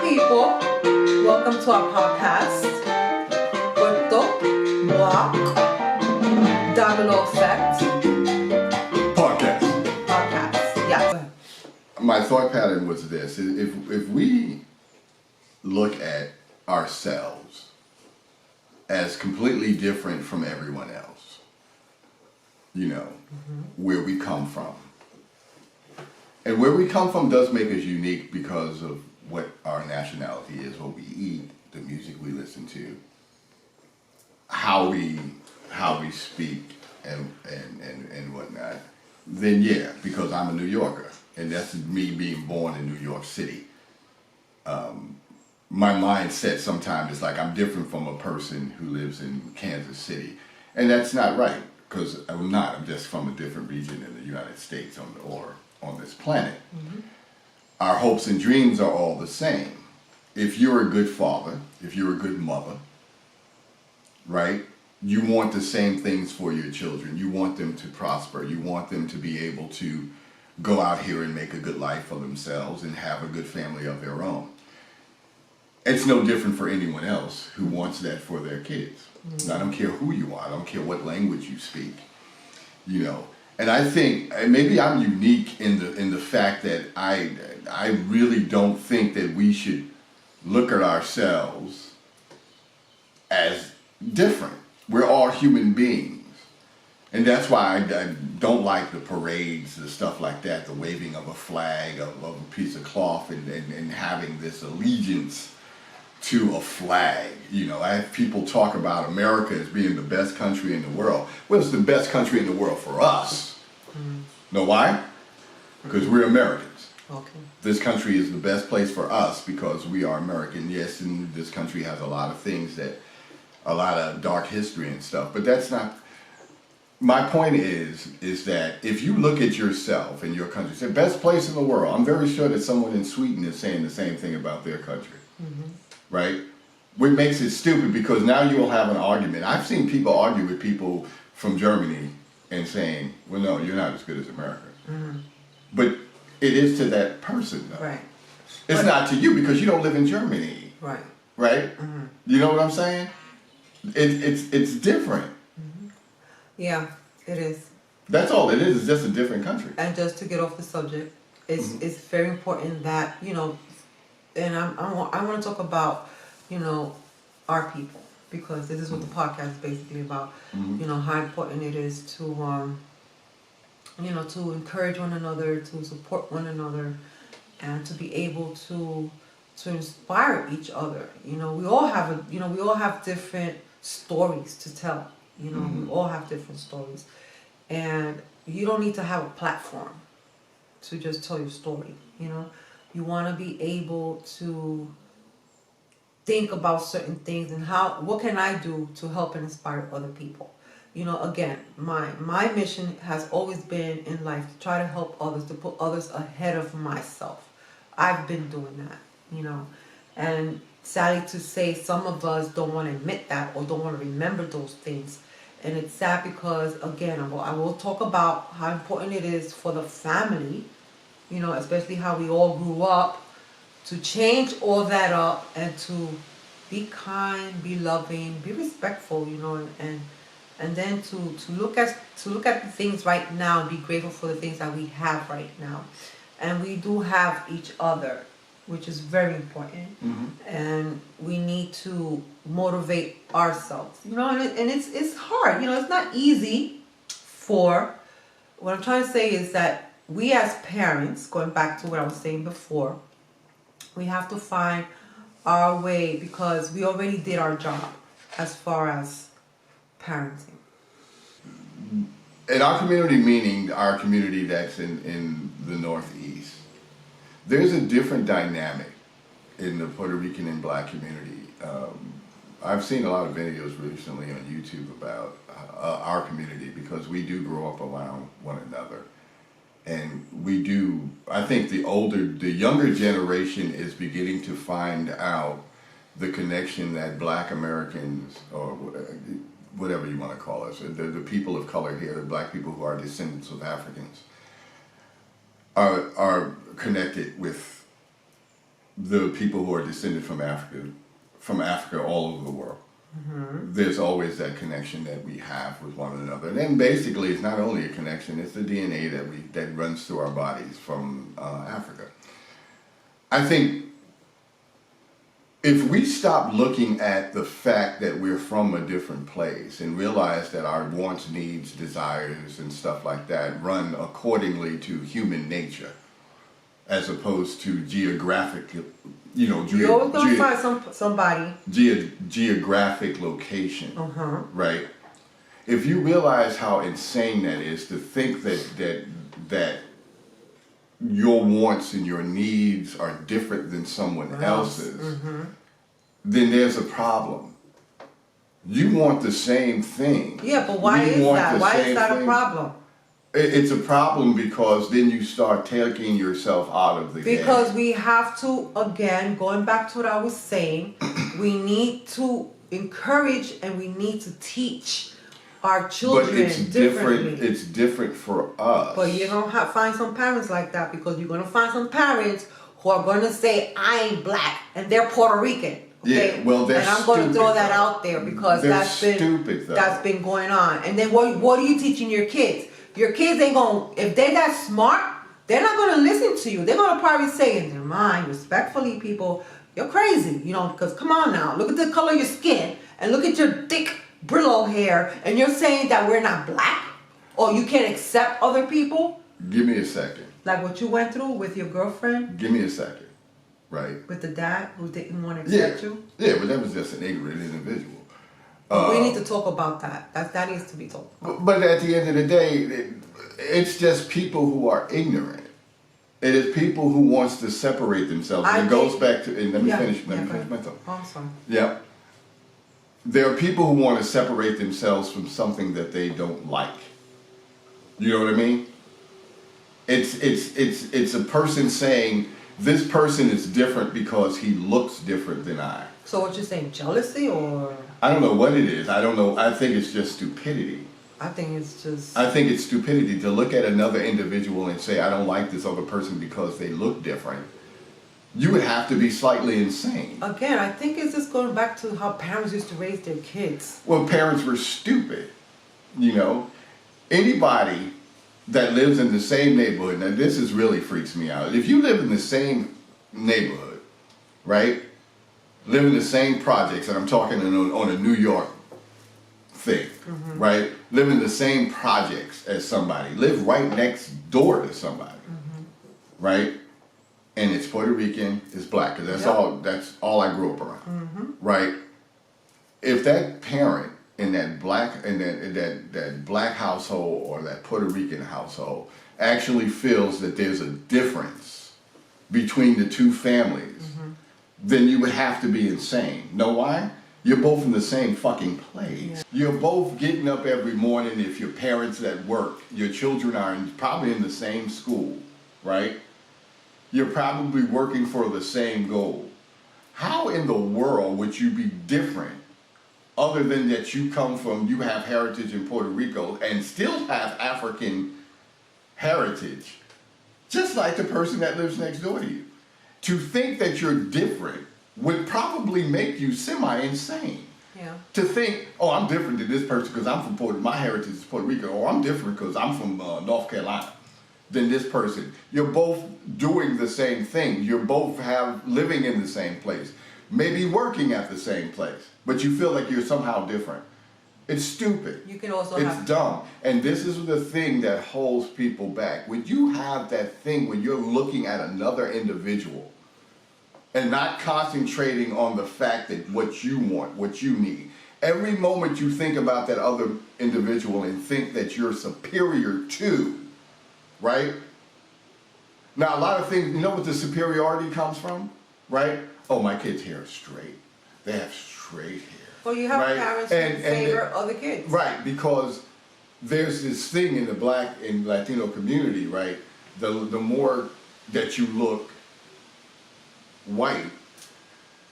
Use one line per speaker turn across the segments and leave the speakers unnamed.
people, welcome to our podcast, Puerto Rock Domino Effect Podcast. Yeah.
My thought pattern was this: if we look at ourselves as completely different from everyone else, where we come from. And where we come from does make us unique because of what our nationality is, what we eat, the music we listen to, how we speak and whatnot. Then yeah, because I'm a New Yorker, and that's me being born in New York City. My mindset sometimes is like I'm different from a person who lives in Kansas City, and that's not right because I'm not. I'm just from a different region in the United States or on this planet. Mm-hmm. Our hopes and dreams are all the same. If you're a good father, if you're a good mother, right, you want the same things for your children. You want them to prosper. You want them to be able to go out here and make a good life for themselves and have a good family of their own. It's no different for anyone else who wants that for their kids. Mm-hmm. I don't care who you are. I don't care what language you speak, And I think maybe I'm unique in the fact that I really don't think that we should look at ourselves as different. We're all human beings. And that's why I don't like the parades, the stuff like that, the waving of a flag, of a piece of cloth, and having this allegiance to a flag. I have people talk about America as being the best country in the world. Well, it's the best country in the world for us. Mm. Know why? Because we're Americans.
Okay.
This country is the best place for us because we are American. Yes, and this country has a lot of things a lot of dark history and stuff, but that's not. My point is that if you look at yourself and your country, say best place in the world, I'm very sure that someone in Sweden is saying the same thing about their country. Mm-hmm. Right? Which makes it stupid because now you will have an argument. I've seen people argue with people from Germany and saying, well, no, you're not as good as America. Mm-hmm. But it is to that person, though.
Right.
It's not to you because you don't live in Germany.
Right.
Right? Mm-hmm. You know what I'm saying? It's different.
Mm-hmm. Yeah, it is.
That's all it is. It's just a different country.
And just to get off the subject, it's very important that, and I want to talk about, our people, because this is what the podcast is basically about. Mm-hmm. How important it is to, to encourage one another, to support one another, and to be able to inspire each other. We all have different stories to tell. Mm-hmm. We all have different stories, and you don't need to have a platform to just tell your story. You want to be able to think about certain things and what can I do to help and inspire other people. Again, my mission has always been in life to try to help others, to put others ahead of myself. I've been doing that, and sadly to say, some of us don't want to admit that or don't want to remember those things. And it's sad because, again, I will talk about how important it is for the family, especially how we all grew up, to change all that up and to be kind, be loving, be respectful, and then to look at the things right now and be grateful for the things that we have right now. And we do have each other, which is very important. Mm-hmm. And we need to motivate ourselves, and it's hard, it's not easy. What I'm trying to say is that we as parents, going back to what I was saying before, we have to find our way because we already did our job as far as parenting.
In our community, meaning our community that's in the Northeast, there's a different dynamic in the Puerto Rican and Black community. I've seen a lot of videos recently on YouTube about our community because we do grow up around one another. And I think the younger generation is beginning to find out the connection that Black Americans, or whatever you want to call us, the people of color here, the Black people who are descendants of Africans, are connected with the people who are descended from Africa all over the world. There's always that connection that we have with one another. And then basically it's not only a connection, it's the DNA that runs through our bodies from Africa. I think if we stop looking at the fact that we're from a different place and realize that our wants, needs, desires, and stuff like that run accordingly to human nature, as opposed to geographic,
You're always gonna find somebody.
Geographic location, right? If you realize how insane that is to think that your wants and your needs are different than someone else's, then there's a problem. You want the same thing.
Yeah, but why is that? Why is that a problem?
It's a problem because then you start taking yourself out of the game.
Because we have to, again, going back to what I was saying, we need to encourage and we need to teach our children differently.
It's different for us.
But you're going to find some parents like that, because you're going to find some parents who are going to say, I ain't black, and they're Puerto Rican. Okay?
Yeah, well,
and I'm going to throw that out there because that's been going on. And then what are you teaching your kids? Your kids ain't going to, if they're that smart, they're not going to listen to you. They're going to probably say in their mind, respectfully, people, you're crazy. Because come on now, look at the color of your skin and look at your thick Brillo hair, and you're saying that we're not black or you can't accept other people?
Give me a second.
Like what you went through with your girlfriend?
Give me a second, right?
With the dad who didn't want to accept you?
Yeah, but that was just an ignorant individual.
We need to talk about that. That needs to be talked about.
But at the end of the day, it's just people who are ignorant. It is people who wants to separate themselves. And it goes back to, and let me finish my thought.
Awesome.
Yeah. There are people who want to separate themselves from something that they don't like. You know what I mean? It's a person saying, this person is different because he looks different than I.
So what you're saying, jealousy or?
I don't know what it is. I don't know. I think it's just stupidity.
I think it's
stupidity to look at another individual and say, I don't like this other person because they look different. You would have to be slightly insane.
Again, I think it's just going back to how parents used to raise their kids.
Well, parents were stupid. Anybody that lives in the same neighborhood, now this is really freaks me out. If you live in the same neighborhood, right? Live in the same projects, and I'm talking on a New York thing, right? Live in the same projects as somebody. Live right next door to somebody, right? And it's Puerto Rican, it's black, because that's all I grew up around, right? If that parent in that black household or that Puerto Rican household actually feels that there's a difference between the two families, then you would have to be insane. Know why? You're both in the same fucking place. Yeah. You're both getting up every morning. If your parents at work, your children are probably in the same school, right? You're probably working for the same goal. How in the world would you be different other than that you have heritage in Puerto Rico and still have African heritage, just like the person that lives next door to you? To think that you're different would probably make you semi-insane.
Yeah.
To think, oh, I'm different than this person because I'm from my heritage is Puerto Rico, or I'm different because I'm from North Carolina than this person. You're both doing the same thing. You're both living in the same place, maybe working at the same place, but you feel like you're somehow different. It's stupid.
You can also
It's dumb. And this is the thing that holds people back. When you have that thing when you're looking at another individual and not concentrating on the fact that what you want, what you need. Every moment you think about that other individual and think that you're superior to, right? Now, a lot of things, you know what the superiority comes from, right? Oh, my kid's hair is straight. They have straight hair.
Well, you have parents who favor other kids.
Right, because there's this thing in the Black and Latino community, right? The more that you look white,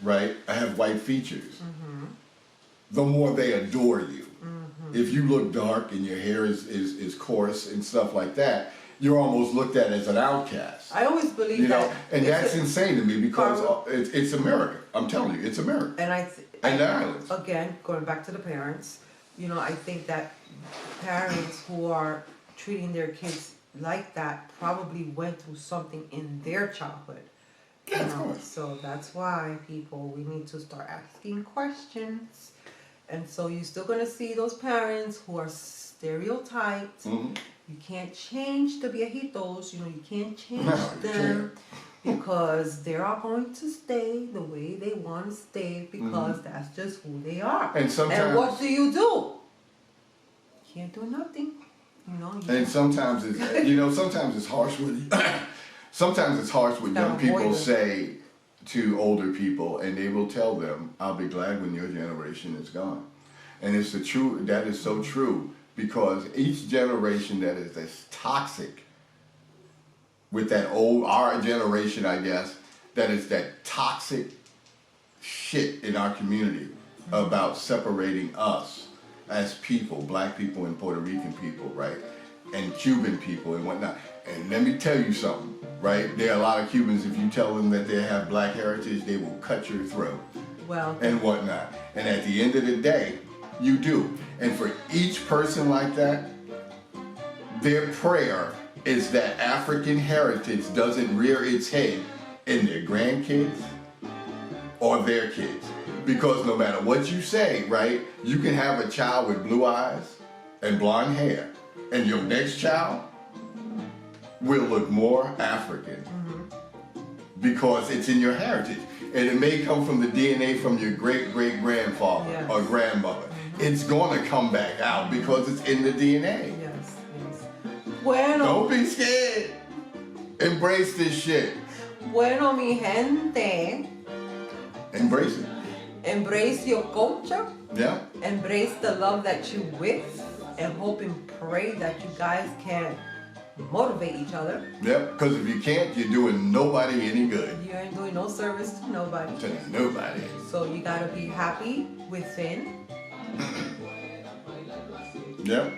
right? I have white features. The more they adore you. If you look dark and your hair is coarse and stuff like that, you're almost looked at as an outcast.
I always believe
You know,
that.
and
it's
that's
a-
insane to me because
Carl-
it's America. I'm telling you, it's America.
And
And the islands.
again, going back to the parents, you know, I think that parents who are treating their kids like that probably went through something in their childhood.
Yeah,
You
of
know,
course.
so that's why we need to start asking questions. And so you're still gonna see those parents who are stereotyped.
Mhm.
You can't change the viejitos, you know, you can't change
No, you
them because they're all going to stay the way they want to stay because that's just who they are.
And sometimes,
And what do? You can't do nothing. You know.
and sometimes it's, you know, sometimes it's harsh with sometimes it's harsh what young people say to older people, and they will tell them, "I'll be glad when your generation is gone." And it's the true. That is so true because each generation that is as toxic with that our generation, I guess, that is that toxic shit in our community about separating us as people, black people and Puerto Rican people, right? And Cuban people and whatnot. And let me tell you something, right? There are a lot of Cubans, if you tell them that they have black heritage, they will cut your throat
Well.
and whatnot. And at the end of the day, you do. And for each person like that, their prayer is that African heritage doesn't rear its head in their grandkids or their kids. Because no matter what you say, right, you can have a child with blue eyes and blonde hair, and your next child will look more African because it's in your heritage. And it may come from the DNA from your great-great-grandfather
Yes.
or grandmother. It's going to come back out because it's in the DNA.
Yes. Bueno.
Don't be scared. Embrace this shit.
Bueno, mi gente.
Embrace it.
Embrace your culture.
Yeah.
Embrace the love that you with, and hope and pray that you guys can motivate each other.
Yep. Because if you can't, you're doing nobody any good.
You ain't doing no service to nobody.
To nobody.
So you gotta be happy within.
Yep.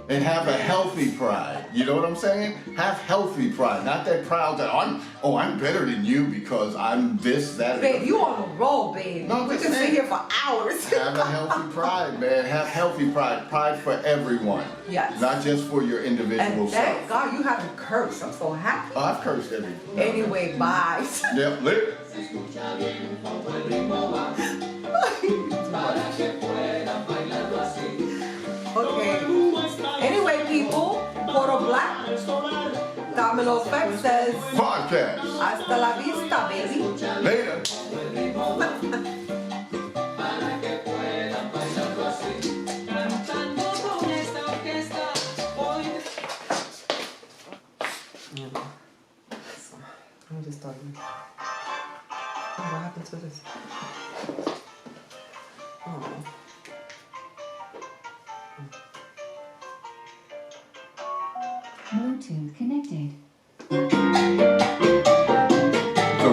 And have a healthy pride. You know what I'm saying? Have healthy pride. Not that proud that I'm better than you because I'm this, that, or
Babe, you on a roll, babe.
No,
We
just
can sit
saying.
here for hours.
Have a healthy pride, man. Have healthy pride. Pride for everyone.
Yes.
Not just for your individual
And thank
self.
God you haven't cursed. I'm so happy.
Oh, I've cursed every.
Anyway, bye.
Yep, lit.
Okay. Anyway, people, Porto Black, Domino Effect says,
Podcast.
hasta la vista, baby.
Later.
Let me just start. Oh, what happened to this? Oh.
Bluetooth connected.
So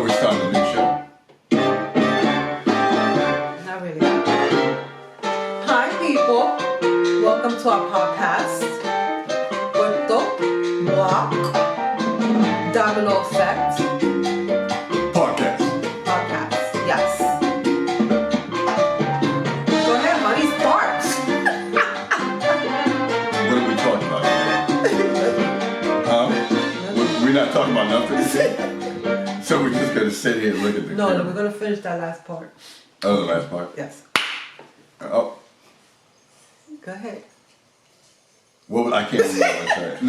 we're starting a new show.
Not really. Hi, people. Welcome to our podcast. Puerto Black Domino Effect
Podcast.
podcast. Yes. Go ahead, honey. Start.
What are we talking about today? Huh? We're not talking about nothing. So we're just gonna sit here and look at the
No,
camera.
we're gonna finish that last part.
Oh, the last part.
Yes.
Oh,
Go ahead.
I can't remember what I said. No.